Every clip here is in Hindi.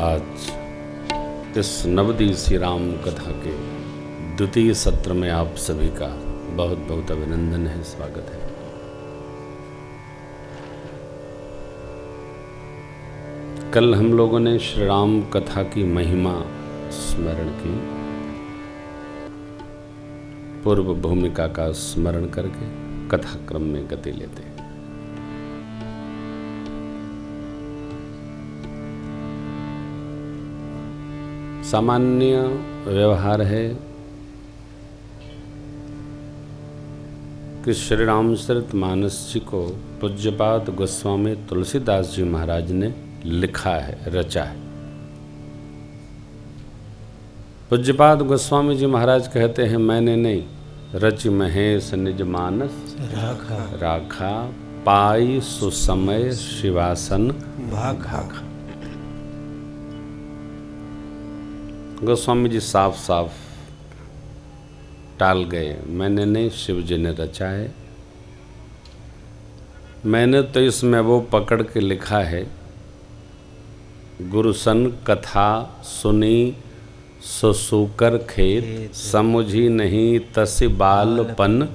आज इस नवदिवसीय राम कथा के द्वितीय सत्र में आप सभी का बहुत बहुत अभिनंदन है, स्वागत है। कल हम लोगों ने श्री राम कथा की महिमा स्मरण की, पूर्व भूमिका का स्मरण करके कथाक्रम में गति लेते हैं। सामान्य व्यवहार है कि श्री रामचरितमानस जी को पूज्यपाद गोस्वामी तुलसीदास जी महाराज ने लिखा है, रचा है। पूज्यपाद गोस्वामी जी महाराज कहते हैं, मैंने नहीं, रचि महेश निज मानस राखा पाई सुसमय शिवासन भाखा। गोस्वामी जी साफ साफ टाल गए, मैंने नहीं, शिव जी ने रचा है। मैंने तो इसमें वो पकड़ के लिखा है, गुरुसन कथा सुनी सुसूकर खेत, समुझी नहीं तसि बालपन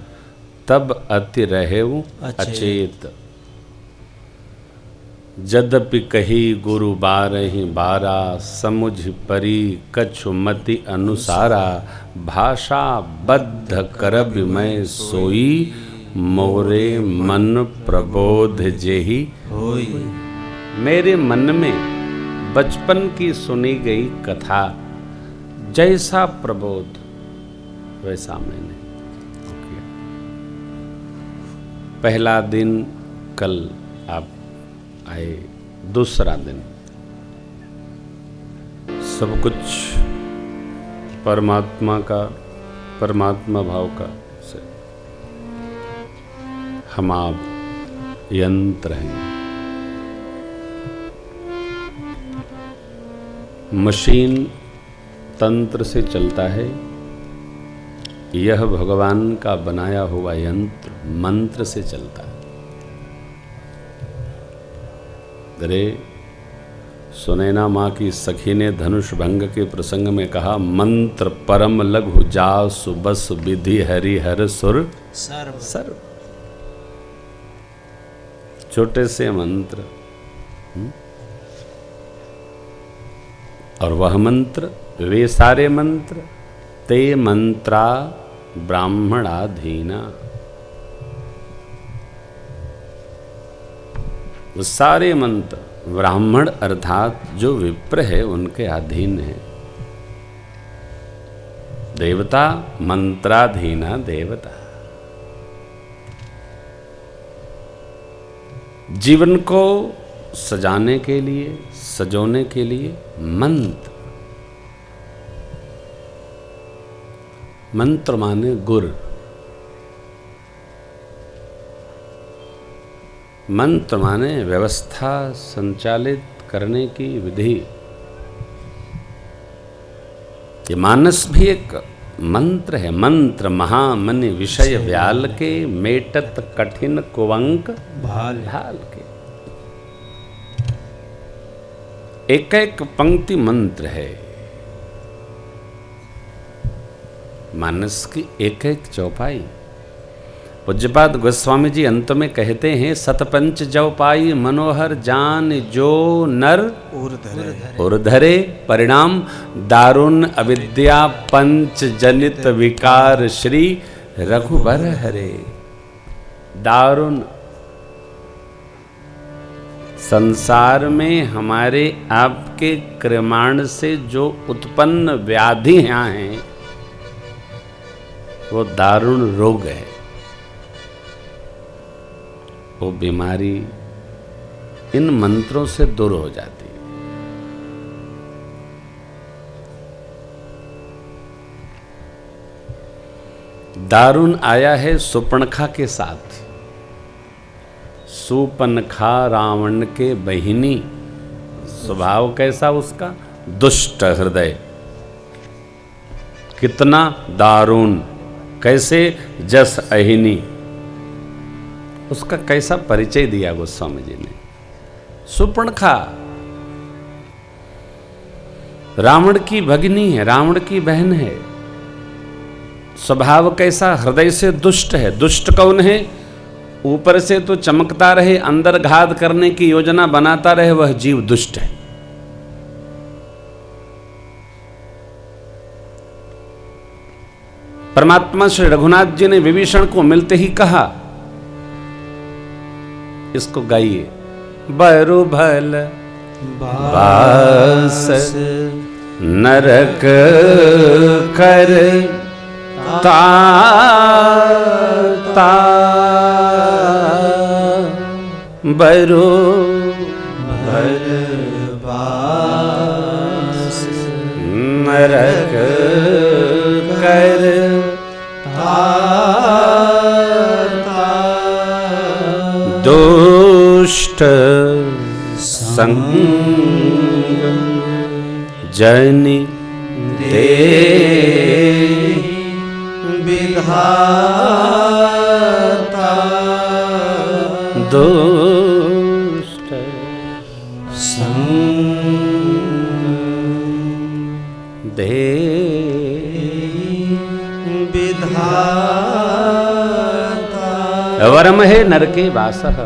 तब अति रहेउ अचेत। जद्यपि कही गुरु बारहि बारा, समुझ परी कछु मति अनुसारा। भाषा बद्ध करब मैं सोई, मोरे मन प्रबोध जेहि होई। मेरे मन में बचपन की सुनी गई कथा जैसा प्रबोध वैसा मैंने किया। पहला दिन कल आप आए, दूसरा दिन सब कुछ परमात्मा का, परमात्मा भाव का से हम आप यंत्र हैं। मशीन तंत्र से चलता है, यह भगवान का बनाया हुआ यंत्र मंत्र से चलता है। अरे सुनैना माँ की सखी ने धनुष भंग के प्रसंग में कहा, मंत्र परम लघु जासु बस विधि हरि हर सुर सर्व। छोटे से मंत्र और वह मंत्र, वे सारे मंत्र ते मंत्रा ब्राह्मणाधीना। सारे मंत्र ब्राह्मण अर्थात जो विप्र है उनके अधीन है। देवता मंत्राधीना देवता। जीवन को सजाने के लिए, सजोने के लिए मंत्र। मंत्र माने गुर। मंत्र माने व्यवस्था संचालित करने की विधि। ये मानस भी एक मंत्र है। मंत्र महामनि विषय व्याल के, मेटत कठिन कुवंक भाल के। एक एक पंक्ति मंत्र है। मानस की एक एक चौपाई। पूज्यपाद गोस्वामी जी अंत में कहते हैं, सतपंच जव पाई मनोहर जान जो नर उर्धरे। परिणाम दारुण अविद्या पंच जनित विकार श्री रघुबर हरे। दारुण संसार में हमारे आपके कृमाण से जो उत्पन्न व्याधियां हैं वो दारुण रोग है। वो बीमारी इन मंत्रों से दूर हो जाती है। दारुण आया है सुपनखा के साथ। सुपनखा रावण के बहिनी। स्वभाव कैसा उसका? दुष्ट हृदय। कितना दारुण, कैसे? जस अहिनी। उसका कैसा परिचय दिया गोस्वामी जी ने। सुपनखा रावण की भगिनी है, रावण की बहन है। स्वभाव कैसा? हृदय से दुष्ट है। दुष्ट कौन है? ऊपर से तो चमकता रहे, अंदर घात करने की योजना बनाता रहे, वह जीव दुष्ट है। परमात्मा श्री रघुनाथ जी ने विभीषण को मिलते ही कहा, इसको गाइए। बरु भल बास नरक कर ता बरु भल बास नरक कर दुष्ट संग जनि दे विधाता दुष्ट संग दे विधाता। वरम है नरके वासः,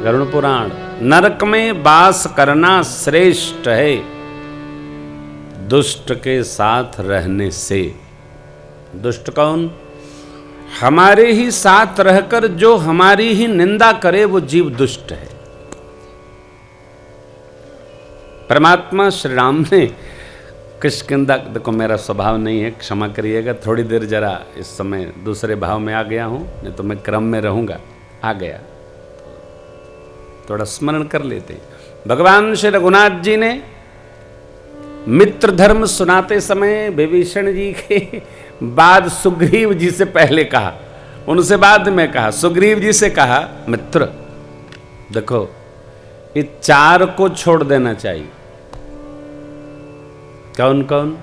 गरुड़ पुराण। नरक में वास करना श्रेष्ठ है दुष्ट के साथ रहने से। दुष्ट कौन? हमारे ही साथ रहकर जो हमारी ही निंदा करे वो जीव दुष्ट है। परमात्मा श्री राम ने किष्किंधा, देखो मेरा स्वभाव नहीं है, क्षमा करिएगा, थोड़ी देर जरा इस समय दूसरे भाव में आ गया हूं, नहीं तो मैं क्रम में रहूंगा। आ गया, थोड़ा स्मरण कर लेते। भगवान श्री रघुनाथ जी ने मित्र धर्म सुनाते समय विभीषण जी के बाद सुग्रीव जी से पहले कहा, उनसे बाद में कहा। सुग्रीव जी से कहा, मित्र देखो ये चार को छोड़ देना चाहिए। कौन कौन?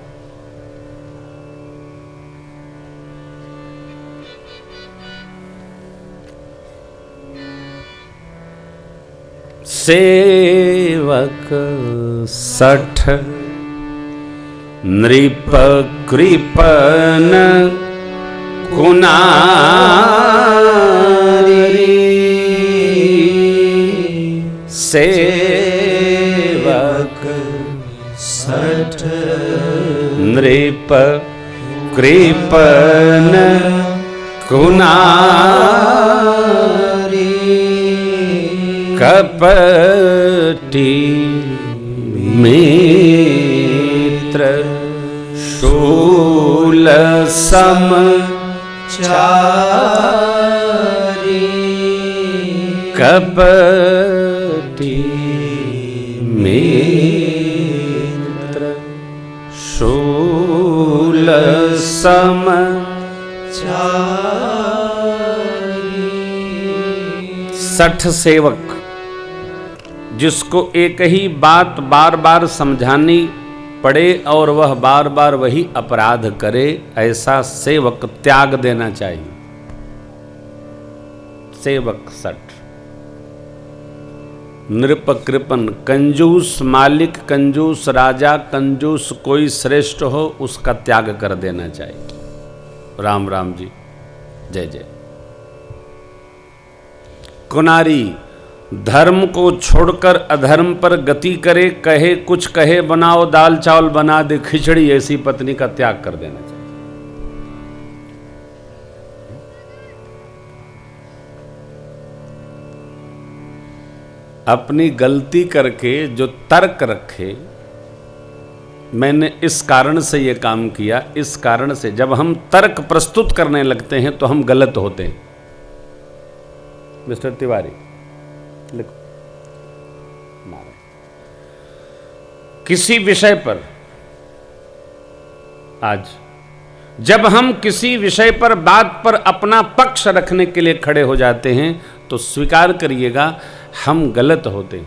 सेवक सठ नृप कृपन कुनारी। सेवक सठ नृप कृपन कुनारी। कपटी मित्र शूल समचारी। कपटी मित्र शूल समचारी। सठ सेवक, जिसको एक ही बात बार बार समझानी पड़े और वह बार बार वही अपराध करे, ऐसा सेवक त्याग देना चाहिए। सेवक सठ। नृप कृपन, कंजूस मालिक, कंजूस राजा, कंजूस कोई श्रेष्ठ हो उसका त्याग कर देना चाहिए। राम राम जी, जय जय। कुनारी, धर्म को छोड़कर अधर्म पर गति करे, कहे कुछ कहे बनाओ दाल चावल बना दे खिचड़ी, ऐसी पत्नी का त्याग कर देना चाहिए। अपनी गलती करके जो तर्क रखे, मैंने इस कारण से ये काम किया, इस कारण से, जब हम तर्क प्रस्तुत करने लगते हैं तो हम गलत होते हैं। मिस्टर तिवारी लिखो। किसी विषय पर आज जब हम किसी विषय पर बात पर अपना पक्ष रखने के लिए खड़े हो जाते हैं तो स्वीकार करिएगा हम गलत होते हैं।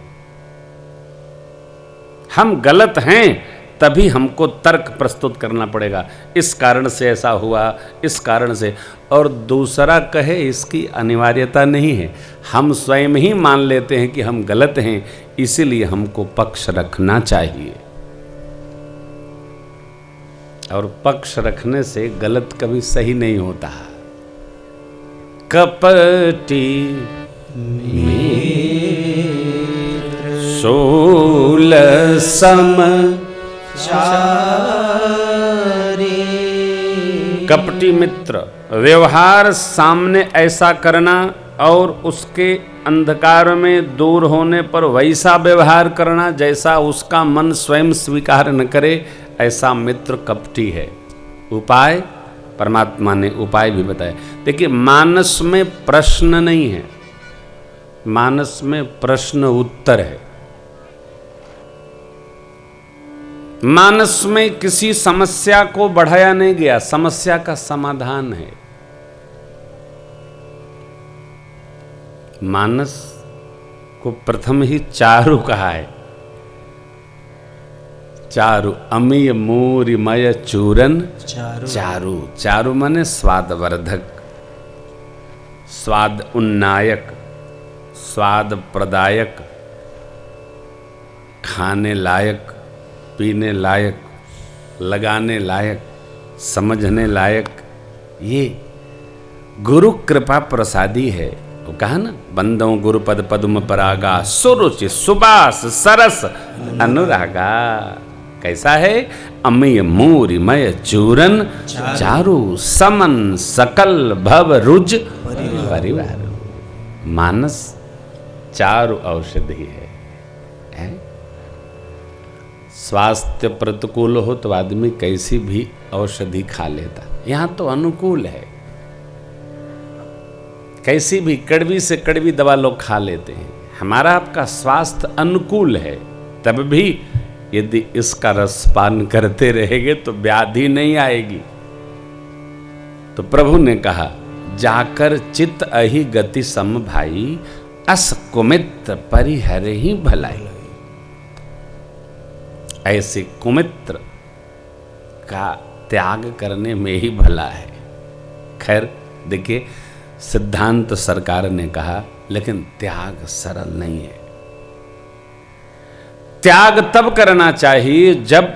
हम गलत हैं तभी हमको तर्क प्रस्तुत करना पड़ेगा, इस कारण से ऐसा हुआ, इस कारण से। और दूसरा कहे इसकी अनिवार्यता नहीं है, हम स्वयं ही मान लेते हैं कि हम गलत हैं, इसीलिए हमको पक्ष रखना चाहिए। और पक्ष रखने से गलत कभी सही नहीं होता। कपटी शूल सम कपटी मित्र, व्यवहार सामने ऐसा करना और उसके अंधकार में दूर होने पर वैसा व्यवहार करना जैसा उसका मन स्वयं स्वीकार न करे, ऐसा मित्र कपटी है। उपाय परमात्मा ने उपाय भी बताया। देखिए, मानस में प्रश्न नहीं है, मानस में प्रश्न उत्तर है। मानस में किसी समस्या को बढ़ाया नहीं गया, समस्या का समाधान है। मानस को प्रथम ही चारु कहा है। चारु अमीय मूरिमय चूरन चारु। चारु माने स्वादवर्धक, स्वाद उन्नायक, स्वाद प्रदायक, खाने लायक, पीने लायक, लगाने लायक, समझने लायक, ये गुरु कृपा प्रसादी है। वो कहा ना, बंदों गुरु पद पद्म परागा, सुरुचि सुबास सरस अनुरागा। कैसा है? अमीय मूरिमय चूरन चारु, समन सकल भव रुज परिवार। मानस चारु औषधि है। स्वास्थ्य प्रतिकूल हो तो आदमी कैसी भी औषधि खा लेता, यहां तो अनुकूल है। कैसी भी कड़वी से कड़वी दवा लोग खा लेते हैं। हमारा आपका स्वास्थ्य अनुकूल है, तब भी यदि इसका रसपान करते रहेंगे तो व्याधि नहीं आएगी। तो प्रभु ने कहा, जाकर चित अहि गति सम भाई, अस कुमित्र परिहर ही भलाई। ऐसे कुमित्र का त्याग करने में ही भला है। खैर देखिए, सिद्धांत सरकार ने कहा, लेकिन त्याग सरल नहीं है। त्याग तब करना चाहिए जब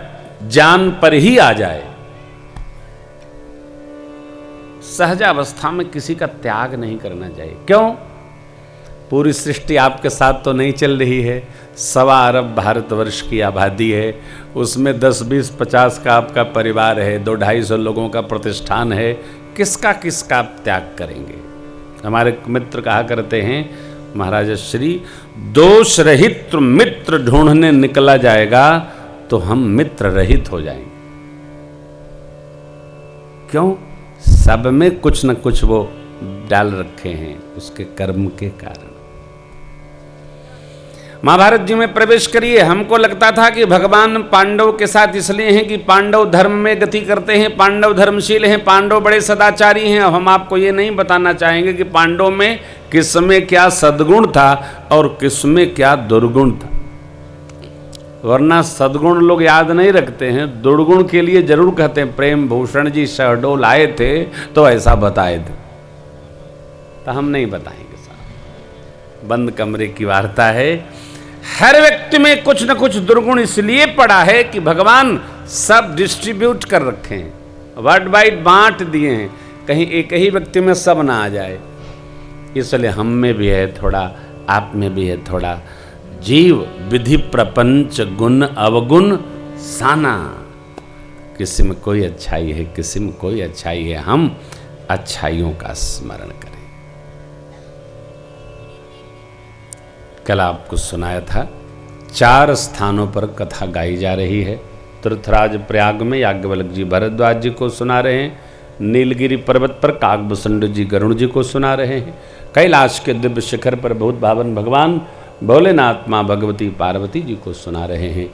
जान पर ही आ जाए। सहजावस्था में किसी का त्याग नहीं करना चाहिए। क्यों? पूरी सृष्टि आपके साथ तो नहीं चल रही है। 1.25 अरब भारतवर्ष की आबादी है, उसमें 10, 20, 50 का आपका परिवार है, 200-250 लोगों का प्रतिष्ठान है। किसका किसका आप त्याग करेंगे? हमारे मित्र कहा करते हैं, महाराज श्री, दोष रहित मित्र ढूंढने निकला जाएगा तो हम मित्र रहित हो जाएंगे। क्यों? सब में कुछ न कुछ वो डाल रखे हैं उसके कर्म के कारण। महाभारत जी में प्रवेश करिए। हमको लगता था कि भगवान पांडव के साथ इसलिए हैं कि पांडव धर्म में गति करते हैं, पांडव धर्मशील हैं, पांडव बड़े सदाचारी हैं। अब हम आपको ये नहीं बताना चाहेंगे कि पांडव में किसमें क्या सद्गुण था और किसमें क्या दुर्गुण था, वरना सद्गुण लोग याद नहीं रखते हैं, दुर्गुण के लिए जरूर कहते हैं। प्रेम भूषण जी शहडोल आए थे तो ऐसा बताए थे, तो हम नहीं बताएंगे साहब। बंद कमरे की वार्ता है। हर व्यक्ति में कुछ न कुछ दुर्गुण इसलिए पड़ा है कि भगवान सब डिस्ट्रीब्यूट कर रखे हैं, वर्ल्ड वाइड बांट दिए हैं, कहीं एक ही व्यक्ति में सब ना आ जाए। इसलिए हम में भी है थोड़ा, आप में भी है थोड़ा। जीव विधि प्रपंच गुण अवगुण साना। किसी में कोई अच्छाई है, किसी में कोई अच्छाई है। हम अच्छाइयों का स्मरण करें। कल आपको सुनाया था 4 स्थानों पर कथा गाई जा रही है। तीर्थराज प्रयाग में याज्ञवल्क्य जी भरद्वाज जी को सुना रहे हैं, नीलगिरी पर्वत पर काकभूषण जी गरुण जी को सुना रहे हैं, कैलाश के दिव्य शिखर पर बहुत भावन भगवान भोलेनाथ माँ भगवती पार्वती जी को सुना रहे हैं।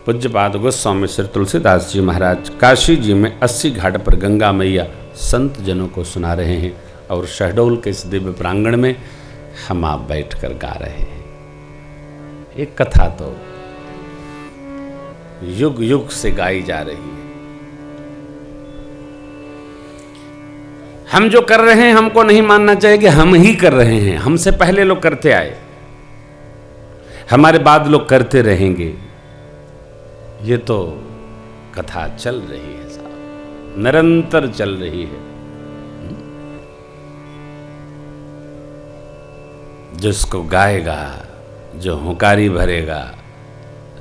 पूज्यपाद गोस्वामी श्री तुलसीदास जी महाराज काशी जी में 80 घाट पर गंगा मैया संत जनों को सुना रहे हैं। और शहडोल के इस दिव्य प्रांगण में हम आप बैठकर गा रहे हैं। एक कथा तो युग युग से गाई जा रही है। हम जो कर रहे हैं हमको नहीं मानना चाहिए कि हम ही कर रहे हैं। हमसे पहले लोग करते आए, हमारे बाद लोग करते रहेंगे। ये तो कथा चल रही है साहब। निरंतर चल रही है। जिसको गाएगा, जो हुंकारी भरेगा,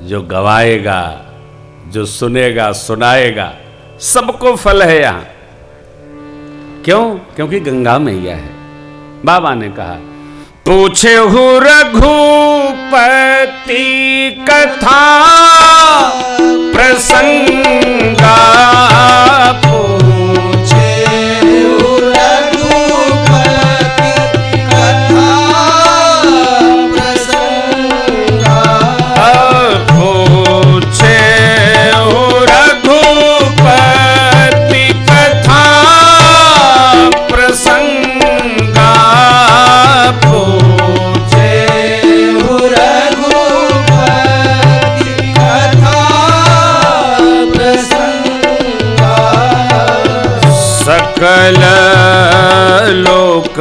जो गवाएगा, जो सुनेगा सुनाएगा, सबको फल है यहां। क्यों? क्योंकि गंगा मैया है। बाबा ने कहा, पूछे हु रघुपति कथा प्रसंगा, पूछे हु रघुपति कथा प्रसंगा, पूछे हु रघुपति कथा प्रसंगा, पूछे हु रघुपति कथा प्रसंगा, सकल लोक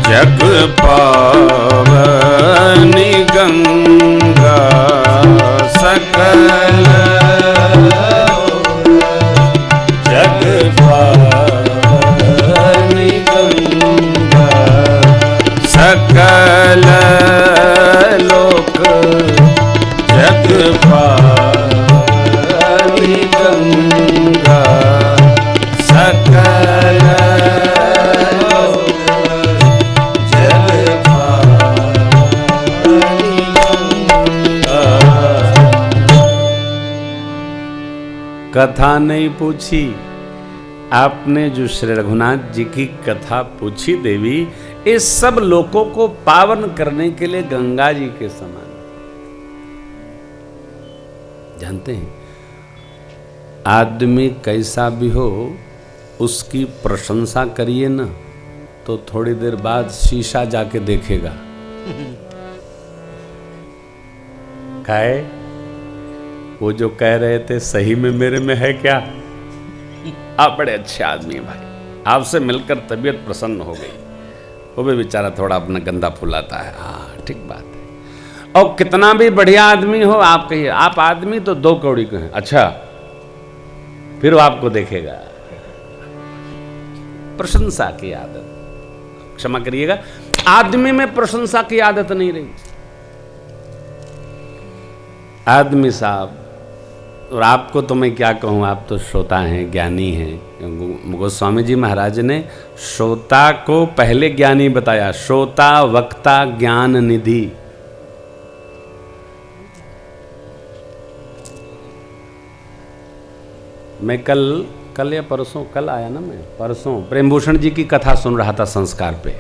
जग पावनी गंगा, सकल जग पावनी गंगा, सकल लोक जग पावनी गंगा, सकल लोक जग पावनी गंगा। कथा नहीं पूछी आपने, जो श्री रघुनाथ जी की कथा पूछी देवी, इस सब लोकों को पावन करने के लिए गंगा जी के समान। जानते हैं, आदमी कैसा भी हो उसकी प्रशंसा करिए ना तो थोड़ी देर बाद शीशा जाके देखेगा। काहे? वो जो कह रहे थे सही में मेरे में है क्या? आप बड़े अच्छे आदमी हैं भाई, आपसे मिलकर तबीयत प्रसन्न हो गई। वो भी बेचारा थोड़ा अपना गंदा फुलाता है। हाँ ठीक बात है। और कितना भी बढ़िया आदमी हो, आप कहिए आप आदमी तो 2 कौड़ी के हैं, अच्छा, फिर वो आपको देखेगा। प्रशंसा की आदत, क्षमा करिएगा, आदमी में प्रशंसा की आदत नहीं रही। आदमी साहब, और आपको तो मैं क्या कहूँ, आप तो श्रोता हैं, ज्ञानी हैं। गोस्वामी जी महाराज ने श्रोता को पहले ज्ञानी बताया, श्रोता वक्ता ज्ञान निधि। मैं कल या परसों, कल आया ना, मैं परसों प्रेमभूषण जी की कथा सुन रहा था संस्कार पे।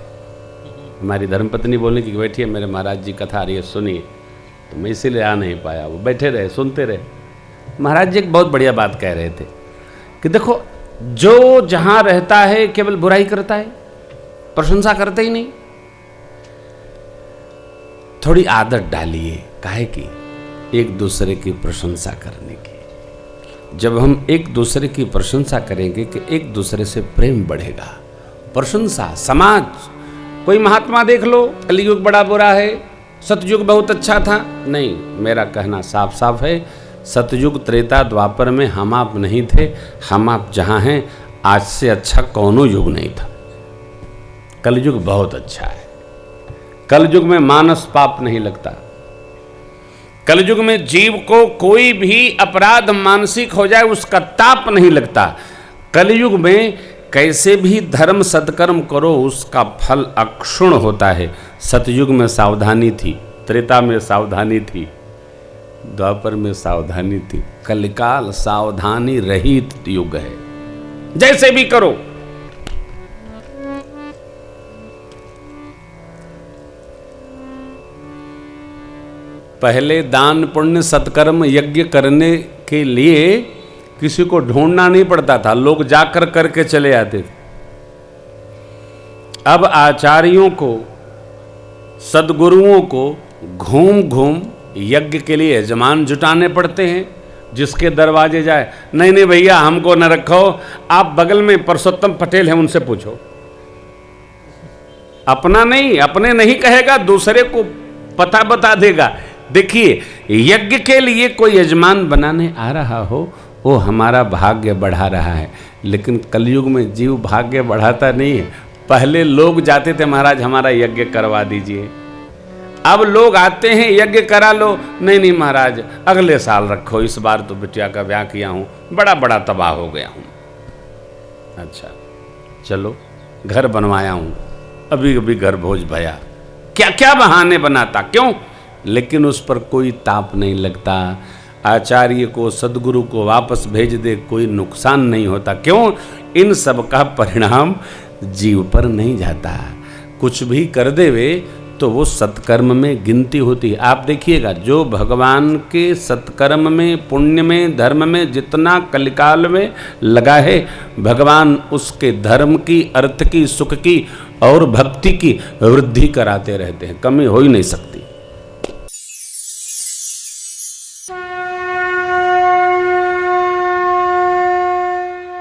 हमारी धर्मपत्नी बोलने की बैठी है, मेरे महाराज जी कथा आ रही है सुनिए, तो मैं इसीलिए आ नहीं पाया। वो बैठे रहे, सुनते रहे। महाराज जी एक बहुत बढ़िया बात कह रहे थे कि देखो, जो जहां रहता है केवल बुराई करता है, प्रशंसा करता ही नहीं। थोड़ी आदत डालिए, काहे की? एक दूसरे की प्रशंसा करने की। जब हम एक दूसरे की प्रशंसा करेंगे कि एक दूसरे से प्रेम बढ़ेगा। प्रशंसा, समाज, कोई महात्मा देख लो, कलयुग बड़ा बुरा है, सतयुग बहुत अच्छा था। नहीं, मेरा कहना साफ साफ है, सतयुग त्रेता द्वापर में हम आप नहीं थे। हम आप जहाँ हैं, आज से अच्छा कौनो युग नहीं था। कलयुग बहुत अच्छा है। कलयुग में मानस पाप नहीं लगता। कलयुग में जीव को कोई भी अपराध मानसिक हो जाए उसका ताप नहीं लगता। कलयुग में कैसे भी धर्म सत्कर्म करो उसका फल अक्षुण होता है। सतयुग में सावधानी थी, त्रेता में सावधानी थी, द्वापर में सावधानी थी। कलिकाल सावधानी रहित युग है। जैसे भी करो, पहले दान पुण्य सत्कर्म यज्ञ करने के लिए किसी को ढूंढना नहीं पड़ता था, लोग जाकर करके चले आते थे। अब आचार्यों को, सद्गुरुओं को घूम घूम यज्ञ के लिए यजमान जुटाने पड़ते हैं। जिसके दरवाजे जाए, नहीं नहीं भैया हमको न रखो, आप बगल में परसोत्तम पटेल हैं उनसे पूछो। अपना नहीं, अपने नहीं कहेगा, दूसरे को पता बता देगा। देखिए, यज्ञ के लिए कोई यजमान बनाने आ रहा हो, वो हमारा भाग्य बढ़ा रहा है। लेकिन कलयुग में जीव भाग्य बढ़ाता नहीं है। पहले लोग जाते थे, महाराज हमारा यज्ञ करवा दीजिए। अब लोग आते हैं, यज्ञ करा लो, नहीं नहीं महाराज अगले साल रखो, इस बार तो बिटिया का ब्याह किया हूँ, बड़ा तबाह हो गया हूँ। अच्छा चलो घर बनवाया हूँ, अभी अभी घर भोज भया, क्या क्या बहाने बनाता, क्यों? लेकिन उस पर कोई ताप नहीं लगता। आचार्य को, सदगुरु को वापस भेज दे, कोई नुकसान नहीं होता। क्यों? इन सब का परिणाम जीव पर नहीं जाता। कुछ भी कर देवे तो वो सत्कर्म में गिनती होती है। आप देखिएगा, जो भगवान के सत्कर्म में, पुण्य में, धर्म में जितना कलिकाल में लगा है, भगवान उसके धर्म की, अर्थ की, सुख की और भक्ति की वृद्धि कराते रहते हैं, कमी हो ही नहीं सकती।